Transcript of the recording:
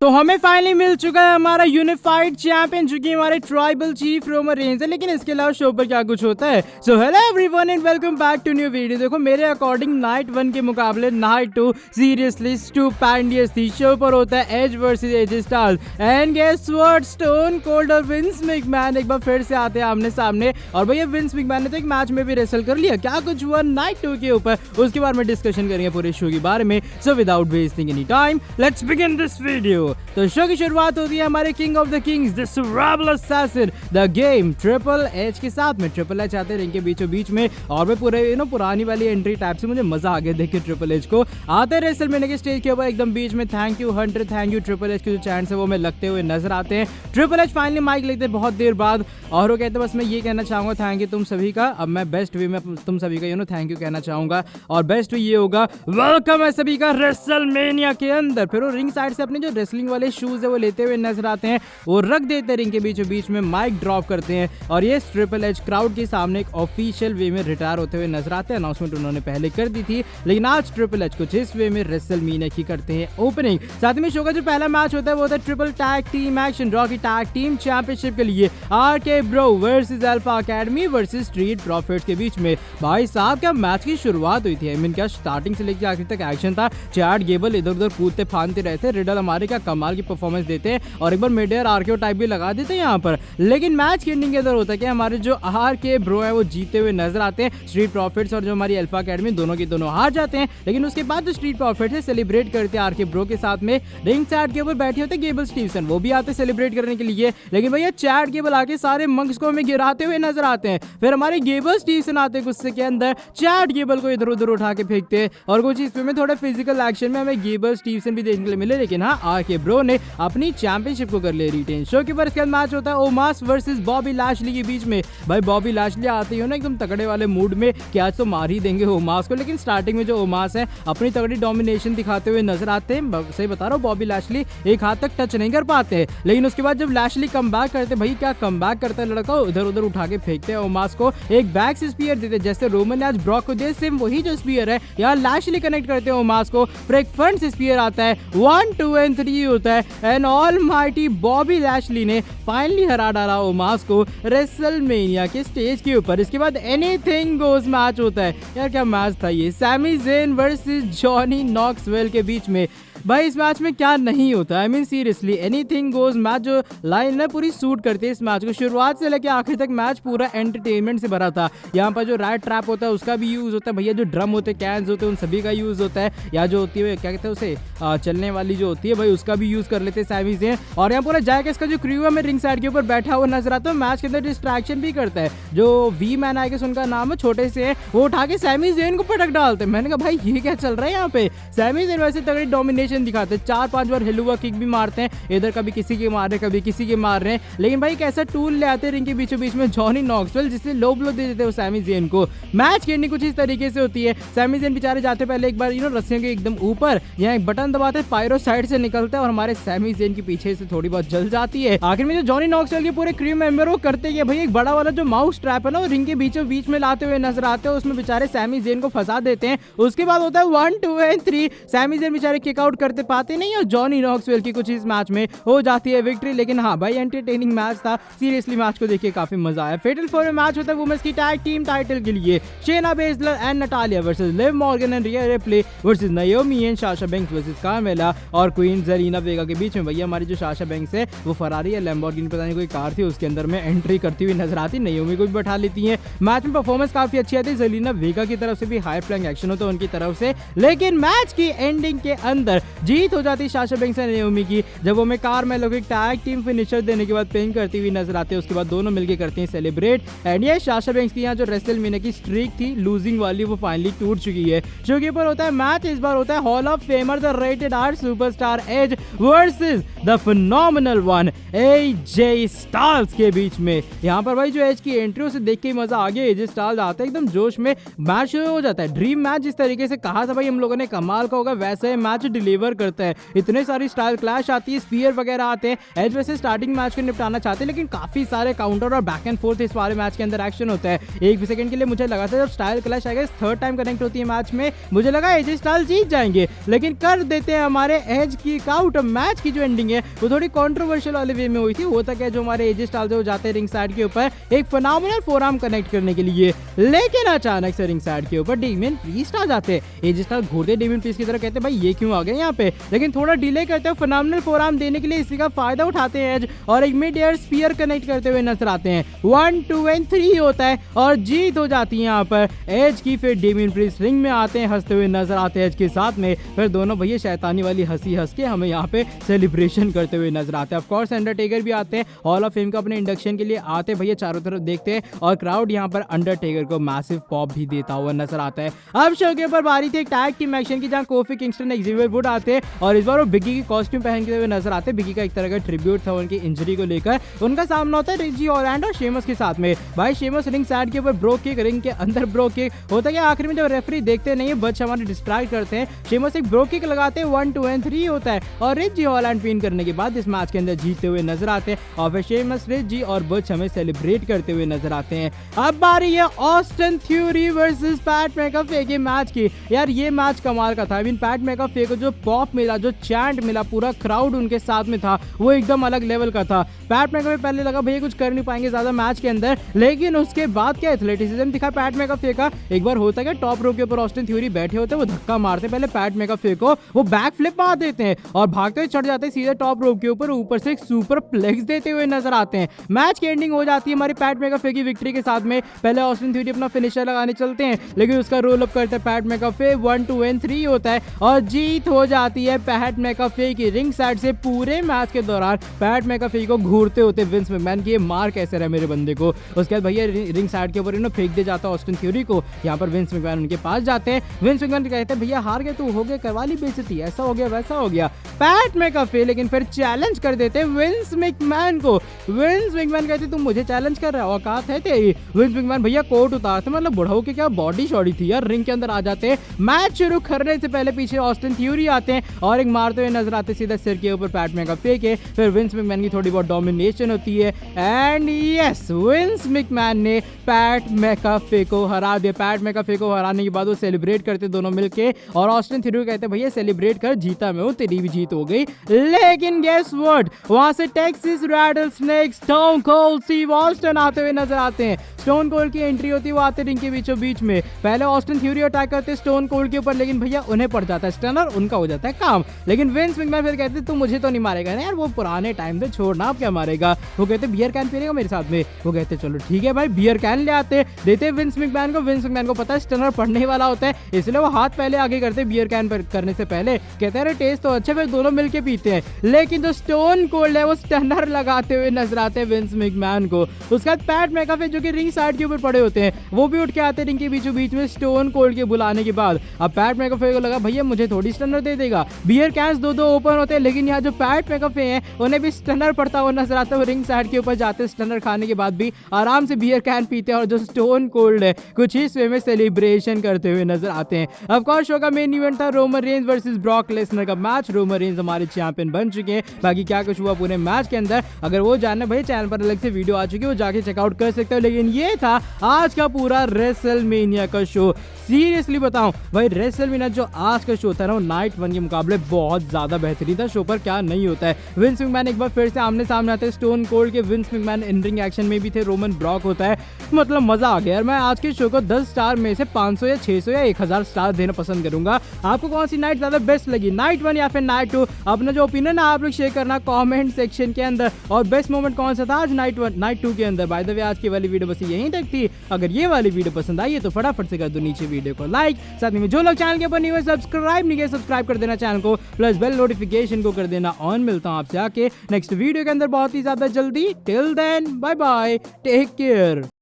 तो हमें फाइनली मिल चुका है हमारा यूनिफाइड चैंपियन जो कि हमारे ट्राइबल चीफ रोमन रेंज है। लेकिन इसके अलावा शो पर क्या कुछ होता है। So hello everyone and welcome back to new video. देखो मेरे अकॉर्डिंग नाइट 1 के मुकाबले नाइट 2 सीरियसली स्टुपेंडियस थी। शो पर होता है Edge versus AJ Styles and guess what, Stone Cold और विंस मैकमैन एक बार फिर से आते हैं आमने सामने। और भैया विंस मैकमैन ने तो एक मैच में भी रेसल कर लिया। क्या कुछ हुआ नाइट 2 के ऊपर, उसके बारे में डिस्कशन करेंगे पूरे शो के बारे में। So without wasting any time let's begin this video. तो शो की शुरुआत होती है हमारे king of the kings the cerebral assassin the game triple H के साथ में। ट्रिपल एच आते हैं रिंग के बीचों बीच में और मैं पूरे पुरानी वाली एंट्री टाइप से मुझे मजा आ गया देख के ट्रिपल एच को आते हैं रेसलमेनिया के स्टेज के ऊपर एकदम बीच में। Thank you Hunter, thank you triple H के जो चैंट्स है वो मैं लगते हुए नजर आते हैं। ट्रिपल एच फाइनली माइक लेते हैं बहुत देर बाद और वो कहते हैं बस मैं ये कहना चाहूंगा थैंक यू तुम सभी का। अब मैं बेस्ट वे में तुम सभी का थैंक यू कहना चाहूंगा और बेस्ट वे ये होगा वेलकम है सभी का रेसलमेनिया के अंदर। फिर वो रिंग साइड से अपने जो रेसलिंग वाले शूज है वो लेते हुए नजर आते हैं, वो रख देते हैं रिंग के बीचों बीच में, माइक ड्रॉप करते हैं और ये ट्रिपल एच क्राउड के सामने एक ऑफिशियल वे में रिटायर होते हुए नजर आते हैं। अनाउंसमेंट उन्होंने पहले कर दी थी लेकिन आज ट्रिपल एच कुछ इस वे में रेसलमेनिया की करते हैं ओपनिंग। साथ में शो का जो पहला मैच होता है वो होता है triple tag team action raw की टैग टीम चैंपियनशिप के लिए RK Bro versus alpha academy versus street profits के बीच में। भाई साहब क्या मैच की शुरुआत हुई थी। आई मीन क्या स्टार्टिंग से लेकर आखिर तक एक्शन था। चैट गेबल इधर उधर कूदते फांदते रहते, रिडल हमारे क्या कमाल की परफॉर्मेंस देते हैं और एक बार मिड एयर आरके टाइप भी लगा देते हैं यहाँ पर। लेकिन मैच की एंडिंग के अंदर होता है कि हमारे जो आरके ब्रो है वो जीते हुए नजर आते हैं। स्ट्रीट प्रॉफिट्स और जो हमारी अल्फा एकेडमी दोनों के दोनों हार जाते हैं। लेकिन उसके बाद जो स्ट्रीट प्रॉफिट्स है सेलिब्रेट करते हैं आरके ब्रो के साथ में। रिंग चैट के ऊपर बैठे होते गेबल स्टीवसन, वो भी आते सेलिब्रेट करने के लिए। लेकिन भैया चैट गेबल आके सारे मंक्स को हमें गिराते हुए नजर आते हैं। फिर हमारे गेबल स्टीवसन आते हैं गुस्से के अंदर, चैट गेबल को इधर उधर उठा के फेंकते हैं और कुछ इसमें थोड़ा फिजिकल एक्शन में हमें गेबल स्टीवसन भी देखने को मिले। लेकिन हाँ आरके ब्रो ने अपनी चैंपियनशिप को कर ले रिटेन। शो के पर मैच होता है ओमास वर्सेस बॉबी लैशली के बीच में। भाई बॉबी लैशली आते ही ना एकदम तगड़े वाले मूड में कि आज तो मार ही देंगे ओमास को। लेकिन स्टार्टिंग में जो ओमास है अपनी तगड़ी डोमिनेशन दिखाते हुए नजर आते हैं। सही बता रहा हूँ बॉबी लैशली एक हाथ तक टच नहीं कर पाते हैं। लेकिन उसके बाद जब लैशली कम बैक करते, भाई क्या कम बैक करता है लड़का, इधर उधर उठा के फेंकते हैं ओमास को, एक बैक से स्पीयर देते जैसे रोमन ने आज ब्रॉक को दिया। सेम वही जो स्पीयर है यहाँ लैशली कनेक्ट करते हैं ओमास को, फिर एक फ्रंट से स्पीयर आता है, 1 2 एंड 3 होता है एंड ऑलमाइटी बॉबी लैशली ने फाइनली हरा डाला ओमास को रेसलमेनिया के स्टेज के ऊपर। इसके बाद एनीथिंग गोज मैच होता है। यार क्या मैच था ये, सैमी ज़ेन वर्सेस जॉनी नॉक्सवेल के बीच में। भाई इस मैच में क्या नहीं होता, I mean seriously anything goes match जो लाइन है पूरी सूट करती है इस मैच को। शुरुआत से लेकर आखिर तक मैच पूरा एंटरटेनमेंट से भरा था। यहाँ पर जो रैट ट्रैप होता है उसका भी यूज होता है, भैया जो ड्रम होते हैं कैंस होते हैं उन सभी का यूज होता है। या जो होती है क्या कहते हैं उसे चलने वाली जो होती है भाई उसका भी यूज कर लेते हैं सैमी ज़ेन। और यहाँ पूरा जैक इसका जो क्रू है मैं रिंग साइड के ऊपर बैठा हुआ नजर आता है, मैच के अंदर डिस्ट्रैक्शन भी करता है। जो वी मैन आई गेस उनका नाम है, छोटे से वो उठा के सैमी ज़ेन को पटक डालते हैं। मैंने कहा भाई ये क्या चल रहा है यहाँ पे। सैमी ज़ेन वैसे तगड़ी डोमिनेशन दिखाते हैं, 4-5 बार हिलुआ किक भी मारते हैं, इधर कभी किसी के मार रहे कभी किसी के मार रहे हैं। लेकिन भाई कैसा टूल ले आते हैं रिंग के बीचों बीच में जॉनी नॉक्सवेल जिससे लो ब्लो दे देते हैं सैमी ज़ेन को। मैच की एंडिंग कुछ इस तरीके से होती है, सैमी ज़ेन बेचारे जाते पहले एक बार रस्सियों के एकदम ऊपर यहाँ एक बटन दबाते पायरो साइड से निकलता है और हमारे सैमी ज़ेन के पीछे से थोड़ी बहुत जल जाती है। आखिर में जो जॉनी नॉक्सवेल के पूरे क्रू मेंबर वो करते हैं भाई एक बड़ा वाला जो माउस ट्रैप है ना रिंग के बीचों बीच में लाते हुए नजर आते हैं, उसमें बेचारे सैमी ज़ेन को फंसा देते हैं। उसके बाद होता है 1 2 एंड 3, सैमी ज़ेन बेचारे किक आउट करते पाते नहीं और जॉनी नॉक्सवेल की कुछ इस मैच में हो जाती है विक्ट्री। लेकिन हाँ भाई एंटरटेनिंग मैच था, सीरियसली मैच को देख के काफी मजा आया। फेटल 4 मैच होता है वुमेन्स की टैग टीम टाइटल के लिए, Shayna Baszler and Natalya versus Liv Morgan and Rhea Ripley versus Naomi and Sasha Banks versus Carmella और क्वीन ज़ेलिना वेगा के बीच में। भैया हमारी जो साशा बैंक्स है वो फरारी या लैम्बोर्गिनी पता नहीं कोई कार थी उसके अंदर में एंट्री करती हुई नजर आती, नाओमी को भी बैठा लेती है। मैच में परफॉर्मेंस काफी अच्छी आती है, ज़ेलिना वेगा की तरफ से भी हाई फ्लैंक एक्शन होता है उनकी तरफ से। लेकिन मैच की एंडिंग के अंदर जीत हो जाती है साशा बैंक्स एंड नाओमी की जब वो में कार्मेलो की टैग टीम फिनिशर देने के बाद पिन करती हुई नजर आते हैं। उसके बाद दोनों मिलकर करते हैं सेलिब्रेट एंड ये साशा बैंक्स की यहाँ जो रेसलमेनिया की स्ट्रीक थी लूजिंग वाली वो फाइनली टूट चुकी है। शो के ऊपर होता है मैच, इस बार होता है hall of famer the rated R superstar Edge versus the phenomenal one AJ Styles के बीच में। यहाँ पर भाई जो एज की एंट्री उसे देख के मजा आ गया, एजे स्टाइल्स आते हैं एकदम जोश में, मैच शुरू हो जाता है। ड्रीम मैच जिस तरीके से कहा था भाई हम लोगों ने कमाल का होगा वैसे मैच डिलीवर फेवर करता है। इतने सारी स्टाइल क्लैश आती है, स्पीयर वगैरह आते हैं। एज वैसे स्टार्टिंग मैच को निपटाना चाहते हैं, लेकिन काफी सारे काउंटर और बैक एंड फोर्थ इस वाले मैच के अंदर एक्शन होता है। एक सेकंड के लिए मुझे लगा था जब स्टाइल क्लैश आएगा, थर्ड टाइम कनेक्ट होती है मैच में, मुझे लगा एजे स्टाइल जीत जाएंगे, लेकिन कर देते हैं हमारे एज की आउट। मैच की जो एंडिंग है वो थोड़ी कंट्रोवर्शियल वाले वे में हुई थी। होता क्या, जो हमारे एजे स्टाइल जो जाते हैं रिंग साइड के ऊपर एक फिनोमिनल फोरआर्म कनेक्ट करने के लिए, लेकिन अचानक से रिंग साइड के ऊपर डेमियन प्रीस्ट आ जाते हैं। एजे स्टाइल घूरते डेमियन प्रीस्ट की तरह, कहते हैं भाई ये क्यों आ गए यहाँ पे, लेकिन थोड़ा डिले करते हैं फिनोमिनल फोरआर्म देने के लिए, इसी का फायदा उठाते हैं एज और एक मिड एयर स्पीयर कनेक्ट करते हुए नजर आते हैं। 1 2 एंड 3 होता है और जीत हो जाती है यहाँ पर एज की। फिर डेमियन प्रीस्ट रिंग में आते हैं, हंसते हुए नजर आते हैं एज के साथ में। फिर दोनों भैया शैतानी वाली हंसी हंस के हमें यहाँ पे सेलिब्रेशन करते हुए नजर आते हैं। ऑफ कोर्स अंडरटेकर भी आते हैं, हॉल ऑफ फेम का अपने इंडक्शन के लिए आते भैया, चारों तरफ देखते हैं और क्राउड यहाँ पर अंडरटेकर को मैसिव पॉप भी देता हुआ नजर आता है। अब शो के ऊपर बारी थी एक टैग टीम एक्शन की, जहाँ कोफी किंगस्टन एक्जेवियर वुड आते हैं और इस बार वो बिगी की कॉस्ट्यूम पहनते हुए नजर आते हैं। बिगी का एक तरह का ट्रिब्यूट था उनकी इंजरी को लेकर। उनका सामना होता है रिची ऑरलैंडो और शेमस के साथ में। भाई शेमस रिंग साइड के ऊपर ब्रो किक, रिंग के अंदर ब्रो किक होता है। आखिर में जब रेफरी देखते नहीं है, बच हमारे डिस्ट्रैक्ट करते हैं, शेमस एक ब्रो किक लगाते हैं, 1 2 एंड 3 होता है और रिची ऑरलैंडो पिन करने के बाद इस मैच के अंदर जीतते हुए नजर आते हैं। और फिर शेमस, रिची और बच हमें सेलिब्रेट करते हुए नजर आते हैं। अब बारी है ऑस्टिन थ्योरी वर्सेस पैट मैकाफे के मैच की। यार ये मैच कमाल का था। आई मीन पैट मैकाफे को जो पॉप मिला, जो चैंट मिला, पूरा क्राउड उनके साथ में था, वो एकदम अलग लेवल का था। पैट मैकाफे पहले लगा भैया कुछ कर नहीं पाएंगे ज्यादा मैच के अंदर, लेकिन उसके बाद क्या एथलेटिसिज्म दिखा पैट मैकाफे का। एक बार होता है टॉप रो के ऊपर ऑस्टिन थ्योरी बैठे होते हैं, वो धक्का मारते पहले पैट मैकाफे को, वो बैक फ्लिप मार देते हैं और भागते हुए चढ़ जाते हैं सीधे टॉप रो के ऊपर से एक सुपर प्लेक्स देते हुए नजर आते हैं। मैच की एंडिंग हो जाती है हमारी पैट मैकाफे की विक्ट्री के साथ में। पहले ऑस्टिन थ्योरी अपना फिनिशर लगाने चलते हैं, लेकिन उसका रोल अप करते हैं पैट मैकाफे, 1 2 एंड 3 होता है और जीत हो जाती है पैट मैकाफे की। रिंग साइड से पूरे मैच के दौरान पैट मैकाफे को घूरते होते विंस मैकमैन की, मार कैसे रहा मेरे बंदे को। उसके बाद भैया रिंग साइड के ऊपर इन्होंने फेंक दे जाता है ऑस्टिन थ्योरी को। यहाँ पर विंस मैकमैन उनके पास जाते हैं। विंस मैकमैन कहते हैं भैया हार गए, तू हो गया, करवा ली बेइज्जती, ऐसा हो गया वैसा हो गया। पैट मैकाफे लेकिन फिर चैलेंज कर देते हैं विंस मैकमैन को। विंस मैकमैन कहते तुम मुझे चैलेंज कर रहा हो, औकात है तेरी। विंस मैकमैन भैया कोट उतारते, मतलब बुढ़ाऊ की क्या बॉडी शॉडी थी यार, रिंग के अंदर आ जाते हैं। मैच शुरू करने से पहले पीछे ऑस्टिन थ्योरी आते हैं और एक मारते हुए नजर आते सीधा सिर के ऊपर पैट मैकाफे के। फिर विंस मैकमैन की थोड़ी बहुत डोमिनेशन होती है एंड यस विंस मैकमैन ने पैट मैकाफे को हरा दिया। पैट मैकाफे को हराने के बाद वो सेलिब्रेट करते दोनों मिलके और ऑस्टिन थ्योरी कहते भैया सेलिब्रेट कर, जीता मैं हूं, तेरी भी जीत हो गई। लेकिन गेस व्हाट, वहां से Texas rattlesnake stone cold Steve Austin आते हुए नजर आते हैं। स्टोन कोल्ड की एंट्री होती है, वो आते रिंग के बीचों बीच में। पहले ऑस्टिन थ्योरी अटैक करते स्टोन कोल्ड के ऊपर, लेकिन भैया उन्हें पड़ जाता है स्टनर, उनका हो जाता है काम। लेकिन विंस मैकमैन फिर कहते तू मुझे तो नहीं मारेगा ना यार, वो पुराने टाइम से छोड़ना, आप क्या मारेगा। वो कहते बियर कैन पीएगा मेरे साथ में। वो कहते चलो ठीक है भाई, बियर कैन ले आते, देते विंस मैकमैन को। विंस मैकमैन को पता है स्टनर पड़ने वाला होता है, इसलिए वो हाथ पहले आगे करते बियर कैन करने से पहले। कहते हैं टेस्ट तो अच्छा, फिर दोनों मिलके पीते हैं। लेकिन जो स्टोन कोल्ड है वो स्टनर लगाते हुए नजर आते हैं विंस मैकमैन को। उसके बाद पैट मैकाफे जो कि रिंग साइड के ऊपर पड़े होते हैं, वो भी उठ के आते रिंग के बीचों बीच में स्टोन कोल्ड के बुलाने के बाद। अब पैट मैकाफे को लगा भैया मुझे थोड़ी स्टनर दे देगा। बियर कैंस दो ओपन होते हैं, लेकिन यहाँ जो पैट मैकाफे हैं उन्हें भी स्टनर पड़ता हुआ नजर आता है। रिंग साइड के ऊपर जाते स्टनर खाने के बाद भी आराम से बियर कैन पीते हैं और जो स्टोन कोल्ड है कुछ इस वे में सेलिब्रेशन करते हुए नजर आते हैं। ऑफ कोर्स शो का मेन इवेंट था Roman Reigns versus Brock Lesnar का मैच। रोमन रेंज हमारे चैंपियन बन चुके हैं। बाकी क्या कुछ हुआ पूरे मैच के अंदर, अगर वो जानना भाई चैनल पर अलग से वीडियो आ चुकी है, वो जाके चेकआउट कर सकते हो। लेकिन ये था आज का पूरा रेसलमेनिया का शो। सीरियसली बताऊं भाई, रेसलमेनिया जो आज का शो था ना, वो नाइट 1 के मुकाबले बहुत ज्यादा बेहतरीन था। शो पर क्या नहीं होता है, विंस मैकमैन एक बार फिर से आमने सामने आते हैं स्टोन कोल्ड के। Vince McMahon in ring action में भी थे, रोमन ब्रॉक होता है, मतलब मजा आ गया यार। मैं आज के शो को 10 स्टार में से 500 या 600 या 1000 स्टार देना पसंद करूंगा। आपको कौन सी नाइट ज्यादा बेस्ट लगी, नाइट 1 या फिर नाइट 2? अपना जो ओपिनियन है आप लोग शेयर करना कमेंट सेक्शन के अंदर। और बेस्ट मोमेंट कौन सा था आज नाइट 1 नाइट 2 के अंदर? बाय द वे आज की वाली वीडियो बस यहीं तक थी। अगर ये वाली वीडियो पसंद आई है तो फटाफट से कर दो नीचे वीडियो को लाइक। साथ में जो लोग चैनल के ऊपर नहीं हुए सब्सक्राइब नहीं किए, सब्सक्राइब कर देना चैनल को, प्लस बेल नोटिफिकेशन को कर देना ऑन। मिलता हूं आपसे आके नेक्स्ट वीडियो के अंदर बहुत ही ज्यादा जल्दी। Till then bye bye, take care.